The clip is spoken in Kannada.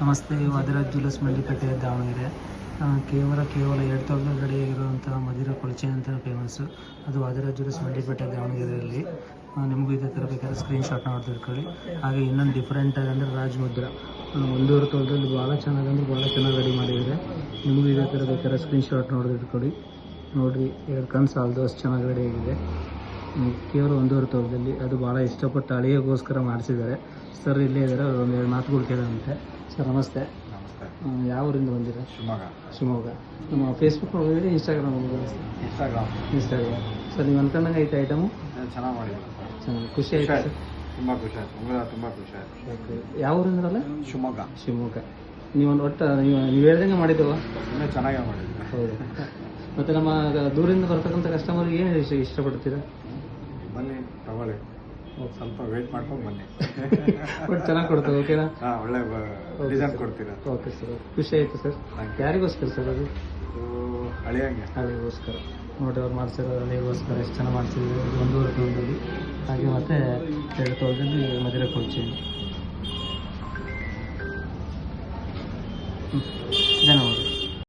ನಮಸ್ತೆ, ವಾದಿರಾಜ್ ಜ್ಯುವೆಲ್ಲರ್ಸ್ ಮಂಡಿಪೇಟೆ ದಾವಣಗೆರೆ. ಕೇವಲ 2,000 ರೆಡಿಯಾಗಿರುವಂತಹ ಮದಿರಾ ಕೊಳಚೆ ಅಂತ ಫೇಮಸ್ಸು. ಅದು ವಾದಿರಾಜ್ ಜ್ಯುವೆಲ್ಲರ್ಸ್ ಮಂಡಿಪೇಟೆ ದಾವಣಗೆರೆಯಲ್ಲಿ. ನಿಮಗೂ ಇದೇ ಥರ ಬೇಕಾದ್ರೆ ಸ್ಕ್ರೀನ್ಶಾಟ್ ನೋಡ್ತಿರ್ಕೊಳ್ಳಿ. ಹಾಗೆ ಇನ್ನೊಂದು ಡಿಫ್ರೆಂಟಾಗಿ ಅಂದರೆ ರಾಜ್ ಮುದ್ರಾ 1,500 ತೊಲದಲ್ಲಿ ಭಾಳ ಚೆನ್ನಾಗಂದ್ರೆ ಭಾಳ ಚೆನ್ನಾಗಿ ರೆಡಿ ಮಾಡಿದರೆ. ನಿಮಗೂ ಇದೇ ಥರ ಬೇಕಾದ್ರೆ ಸ್ಕ್ರೀನ್ಶಾಟ್ ನೋಡ್ತಿರ್ಕೊಳ್ಳಿ. ನೋಡಿರಿ, 2 ಕಣ್ಣು ಸಾಲದು ಅಷ್ಟು ಚೆನ್ನಾಗಿ ರೆಡಿಯಾಗಿದೆ. ಕೇವಲ 1,500 ತೊಲದಲ್ಲಿ. ಅದು ಭಾಳ ಇಷ್ಟಪಟ್ಟು ಅಳಿಯೋಗೋಸ್ಕರ ಮಾಡಿಸಿದ್ದಾರೆ. ಸರ್ ಇಲ್ಲೇ ಇದ್ದಾರೆ, ಒಂದು 2 ಮಾತುಗಳು ಕೇಳೋಂತೆ. ಸರ್ ನಮಸ್ತೆ. ನಮಸ್ತೆ. ಯಾವ ಊರಿಂದ ಬಂದಿರ? ಶಿವಮೊಗ್ಗ. ನಮ್ಮ ಫೇಸ್ಬುಕ್ ನೋಡಿದ್ರೆ ಇನ್ಸ್ಟಾಗ್ರಾಮ್ ಇನ್ಸ್ಟಾಗ್ರಾಮ್ ಸರ್, ನೀವು ಅನ್ಕೊಂಡಂಗೆ ಐತೆ ಐಟಮು? ಚೆನ್ನಾಗಿ ಮಾಡಿದ್ರು. ಚೆನ್ನಾಗಿ ಖುಷಿ ಆಯ್ತು ಸರ್? ತುಂಬ ಖುಷಿ ಆಯ್ತು. ತುಂಬ ಖುಷಿ ಆಯ್ತು. ಓಕೆ, ಯಾವ ಊರಿಂದ್ರಲ್ಲ? ಶಿವಮೊಗ್ಗ. ನೀವೊಂದು ಒಟ್ಟು ನೀವು ಹೇಳ್ದಂಗೆ ಮಾಡಿದ್ದವ? ಇನ್ನೂ ಚೆನ್ನಾಗೇ ಮಾಡಿದ್ರು. ಹೌದು. ಮತ್ತು ನಮ್ಮ ದೂರಿಂದ ಬರ್ತಕ್ಕಂಥ ಕಸ್ಟಮರ್ಗೆ ಏನು ಇಷ್ಟಪಡ್ತೀರಾ? ಬನ್ನಿ ತಗೊಳ್ಳಿ, ಸ್ವಲ್ಪ ವೇಟ್ ಮಾಡ್ಕೊಂಡು ಬನ್ನಿ. ಬಟ್ ಚೆನ್ನಾಗಿ ಕೊಡ್ತೇವೆ. ಓಕೆನಾ? ಹಾಂ, ಒಳ್ಳೆ ಡಿಸೈನ್ ಕೊಡ್ತೀರಾ. ಓಕೆ ಸರ್, ಖುಷಿ ಆಯಿತು ಸರ್. ಯಾರಿಗೋಸ್ಕರ ಸರ್ ಅದು? ಹಳೆಯಂಗೆ ಅಲ್ಲಿಗೋಸ್ಕರ ನೋಡಿ, ಅವ್ರು ಮಾಡಿಸಿರೋ ಅಲ್ಲಿಗೋಸ್ಕರ ಎಷ್ಟು ಚೆನ್ನಾಗಿ ಮಾಡಿಸಿದ್ರು. 1,500 ತೊಲದಲ್ಲಿ. ಹಾಗೆ ಮತ್ತು 2 ತೊಲದಲ್ಲಿ ಮದುವೆ ಕೊಡ್ತೀನಿ.